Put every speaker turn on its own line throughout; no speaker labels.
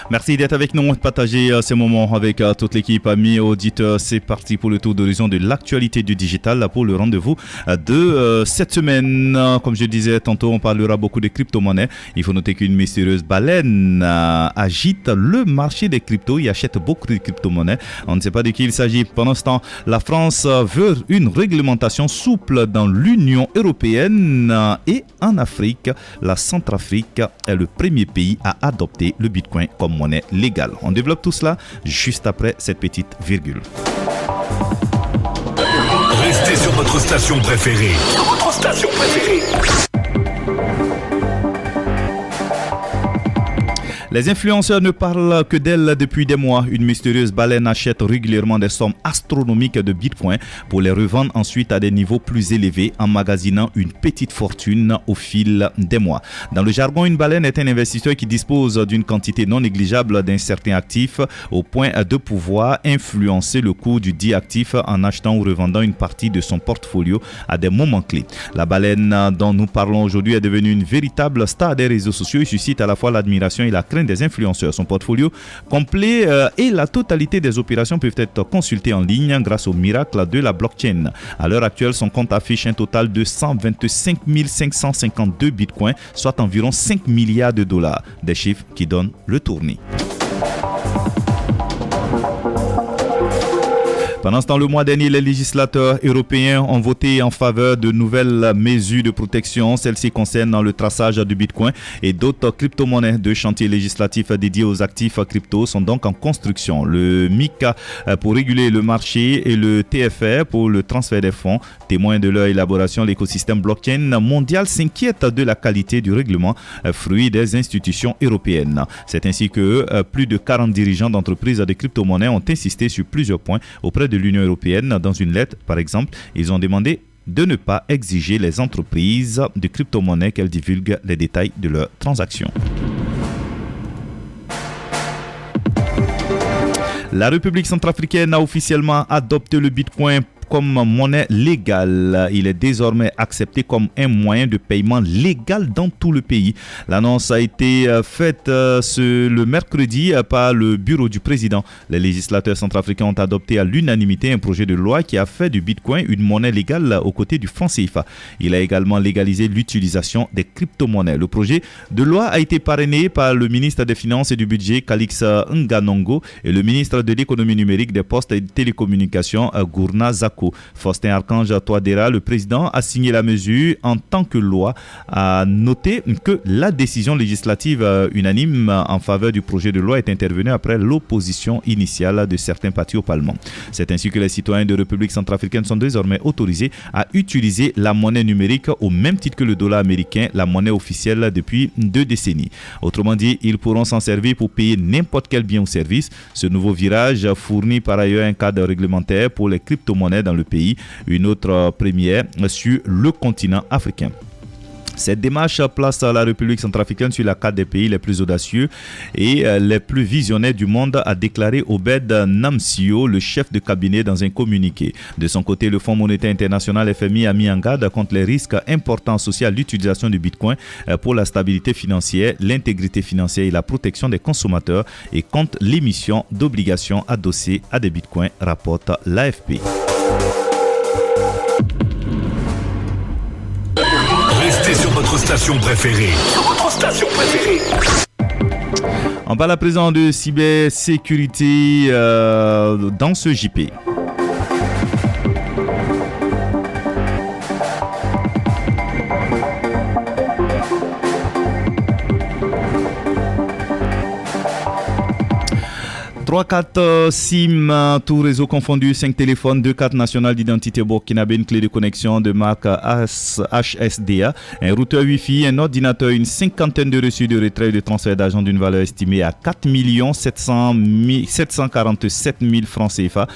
Merci d'être avec nous, de partager ces moments avec toute l'équipe, amis auditeurs. C'est parti pour le tour d'horizon de l'actualité du digital pour le rendez-vous de cette semaine. Comme je disais tantôt, on parlera beaucoup de crypto-monnaies. Il faut noter qu'une mystérieuse baleine agite le marché des cryptos. Il achète beaucoup de crypto-monnaies. On ne sait pas de qui il s'agit. Pendant ce temps, la France veut une réglementation souple dans l'Union européenne et en Afrique. La Centrafrique est le premier pays à adopter le Bitcoin comme monnaie légale. On développe tout cela juste après cette petite virgule.
Restez sur votre station préférée.
Les influenceurs ne parlent que d'elle depuis des mois. Une mystérieuse baleine achète régulièrement des sommes astronomiques de Bitcoin pour les revendre ensuite à des niveaux plus élevés, emmagasinant une petite fortune au fil des mois. Dans le jargon, une baleine est un investisseur qui dispose d'une quantité non négligeable d'un certain actif au point de pouvoir influencer le cours du dit actif en achetant ou revendant une partie de son portfolio à des moments clés. La baleine dont nous parlons aujourd'hui est devenue une véritable star des réseaux sociaux et suscite à la fois l'admiration et la crainte des influenceurs. Son portfolio complet et la totalité des opérations peuvent être consultées en ligne grâce au miracle de la blockchain. À l'heure actuelle, son compte affiche un total de 125 552 bitcoins, soit environ 5 milliards de dollars. Des chiffres qui donnent le tournis. Pendant ce temps, le mois dernier, les législateurs européens ont voté en faveur de nouvelles mesures de protection. Celles-ci concernent le traçage du Bitcoin et d'autres crypto-monnaies. Deux chantiers législatifs dédiés aux actifs crypto sont donc en construction. Le MiCA pour réguler le marché et le TFR pour le transfert des fonds. Témoin de leur élaboration, l'écosystème blockchain mondial s'inquiète de la qualité du règlement, fruit des institutions européennes. C'est ainsi que plus de 40 dirigeants d'entreprises de crypto-monnaies ont insisté sur plusieurs points auprès de l'Union européenne. Dans une lettre, par exemple, ils ont demandé de ne pas exiger les entreprises de crypto-monnaies qu'elles divulguent les détails de leurs transactions. La République centrafricaine a officiellement adopté le Bitcoin comme monnaie légale. Il est désormais accepté comme un moyen de paiement légal dans tout le pays. L'annonce a été faite le mercredi par le bureau du président. Les législateurs centrafricains ont adopté à l'unanimité un projet de loi qui a fait du Bitcoin une monnaie légale aux côtés du franc CFA. Il a également légalisé l'utilisation des crypto-monnaies. Le projet de loi a été parrainé par le ministre des Finances et du Budget, Calix Nganongo, et le ministre de l'Économie numérique, des Postes et des Télécommunications, Gourna Zako. Faustin Archange Touadéra, le président, a signé la mesure en tant que loi, a noté que la décision législative unanime en faveur du projet de loi est intervenue après l'opposition initiale de certains partis au Parlement. C'est ainsi que les citoyens de République centrafricaine sont désormais autorisés à utiliser la monnaie numérique au même titre que le dollar américain, la monnaie officielle depuis 2 décennies. Autrement dit, ils pourront s'en servir pour payer n'importe quel bien ou service. Ce nouveau virage fournit par ailleurs un cadre réglementaire pour les crypto-monnaies dans le pays, une autre première sur le continent africain. Cette démarche place la République centrafricaine sur la carte des pays les plus audacieux et les plus visionnaires du monde, a déclaré Obed Namsio, le chef de cabinet, dans un communiqué. De son côté, le Fonds monétaire international FMI a mis en garde contre les risques importants associés à l'utilisation du Bitcoin pour la stabilité financière, l'intégrité financière et la protection des consommateurs et contre l'émission d'obligations adossées à des Bitcoins, rapporte l'AFP.
Restez sur votre station préférée.
On parle à présent de cybersécurité dans ce JP. Trois cartes SIM, tout réseau confondu, 5 téléphones, 2 cartes nationales d'identité burkinabé, une clé de connexion de marque HSDA, un routeur Wi-Fi, un ordinateur, une cinquantaine de reçus de retrait et de transfert d'argent d'une valeur estimée à 4 747 000 francs CFA.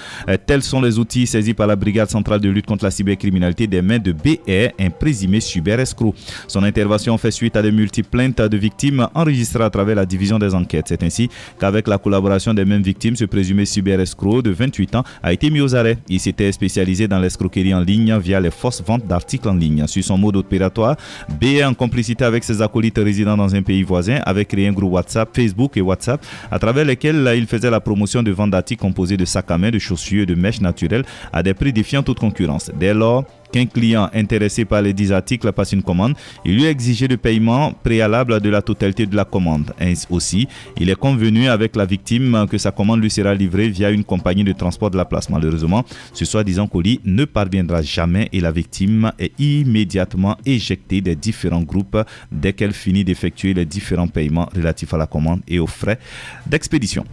Tels sont les outils saisis par la Brigade centrale de lutte contre la cybercriminalité des mains de BR, un présumé cyber-escroc. Son intervention fait suite à de multiples plaintes de victimes enregistrées à travers la division des enquêtes. C'est ainsi qu'avec la collaboration des mêmes victime, ce présumé cyber-escroc de 28 ans, a été mis aux arrêts. Il s'était spécialisé dans l'escroquerie en ligne via les fausses ventes d'articles en ligne. Sur son mode opératoire, B, en complicité avec ses acolytes résidant dans un pays voisin, avait créé un groupe WhatsApp, Facebook et WhatsApp, à travers lesquels il faisait la promotion de ventes d'articles composés de sacs à main, de chaussures et de mèches naturelles à des prix défiant toute concurrence. Dès lors qu'un client intéressé par les 10 articles passe une commande, il lui exigeait le paiement préalable de la totalité de la commande. Ainsi aussi, il est convenu avec la victime que sa commande lui sera livrée via une compagnie de transport de la place. Malheureusement, ce soi-disant colis ne parviendra jamais et la victime est immédiatement éjectée des différents groupes dès qu'elle finit d'effectuer les différents paiements relatifs à la commande et aux frais d'expédition.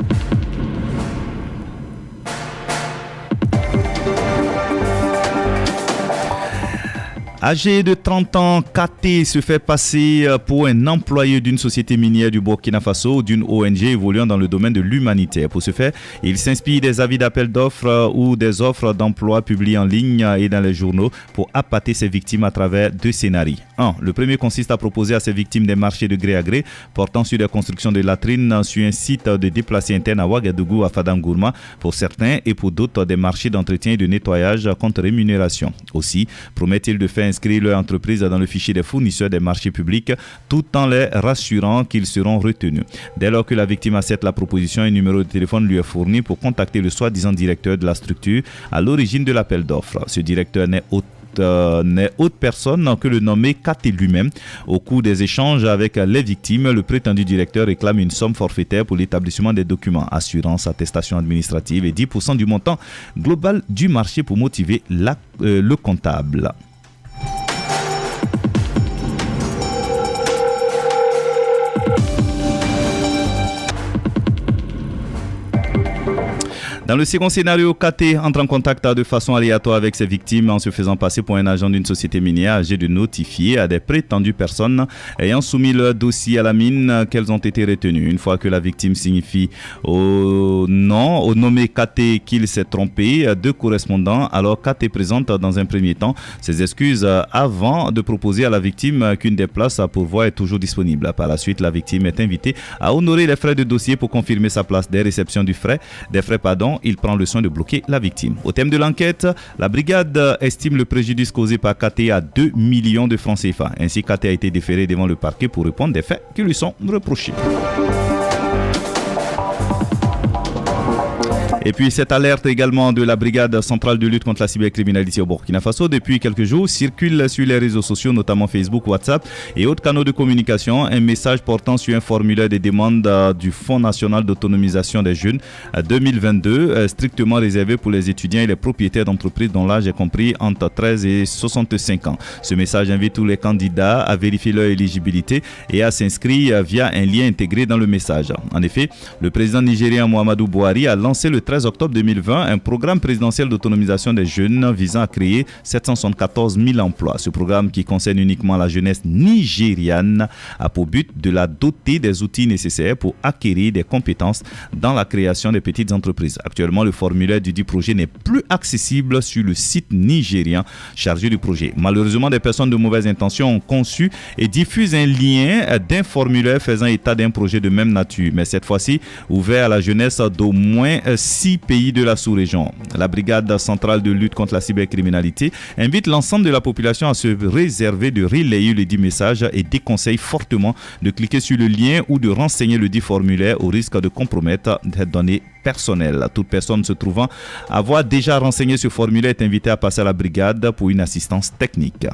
Âgé de 30 ans, KT se fait passer pour un employé d'une société minière du Burkina Faso ou d'une ONG évoluant dans le domaine de l'humanitaire. Pour ce faire, il s'inspire des avis d'appel d'offres ou des offres d'emploi publiées en ligne et dans les journaux pour appâter ses victimes à travers 2 scénarios. 1. Le premier consiste à proposer à ses victimes des marchés de gré à gré portant sur des constructions de latrines sur un site de déplacés internes à Ouagadougou, à Fadam-Gourma pour certains et pour d'autres des marchés d'entretien et de nettoyage contre rémunération. Aussi, promet-il de faire inscrire leur entreprise dans le fichier des fournisseurs des marchés publics tout en les rassurant qu'ils seront retenus. Dès lors que la victime accepte la proposition, un numéro de téléphone lui est fourni pour contacter le soi-disant directeur de la structure à l'origine de l'appel d'offres. Ce directeur n'est autre personne que le nommé KT lui-même. Au cours des échanges avec les victimes, le prétendu directeur réclame une somme forfaitaire pour l'établissement des documents, assurance, attestation administrative et 10% du montant global du marché pour motiver le comptable. Dans le second scénario, KT entre en contact de façon aléatoire avec ses victimes en se faisant passer pour un agent d'une société minière âgé de notifier à des prétendues personnes ayant soumis leur dossier à la mine qu'elles ont été retenues. Une fois que la victime signifie au nommé KT qu'il s'est trompé, 2 correspondants, alors KT présente dans un premier temps ses excuses avant de proposer à la victime qu'une des places à pourvoir est toujours disponible. Par la suite, la victime est invitée à honorer les frais de dossier pour confirmer sa place des réceptions des frais, il prend le soin de bloquer la victime. Au thème de l'enquête, la brigade estime le préjudice causé par KT à 2 millions de francs CFA. Ainsi, KT a été déféré devant le parquet pour répondre des faits qui lui sont reprochés. Et puis cette alerte également de la brigade centrale de lutte contre la cybercriminalité au Burkina Faso depuis quelques jours circule sur les réseaux sociaux, notamment Facebook, WhatsApp et autres canaux de communication, un message portant sur un formulaire de demande du Fonds national d'autonomisation des jeunes 2022, strictement réservé pour les étudiants et les propriétaires d'entreprises dont l'âge est compris entre 13 et 65 ans. Ce message invite tous les candidats à vérifier leur éligibilité et à s'inscrire via un lien intégré dans le message. En effet, le président nigérien Muhammadu Buhari a lancé le 13 octobre 2020 un programme présidentiel d'autonomisation des jeunes visant à créer 774 000 emplois. Ce programme, qui concerne uniquement la jeunesse nigériane, a pour but de la doter des outils nécessaires pour acquérir des compétences dans la création des petites entreprises. Actuellement, le formulaire du dit projet n'est plus accessible sur le site nigérien chargé du projet. Malheureusement, des personnes de mauvaise intention ont conçu et diffusent un lien d'un formulaire faisant état d'un projet de même nature, mais cette fois-ci ouvert à la jeunesse d'au moins 6 pays de la sous-région. La brigade centrale de lutte contre la cybercriminalité invite l'ensemble de la population à se réserver de relayer le dit message et déconseille fortement de cliquer sur le lien ou de renseigner le dit formulaire au risque de compromettre des données personnelles. Toute personne se trouvant avoir déjà renseigné ce formulaire est invitée à passer à la brigade pour une assistance technique.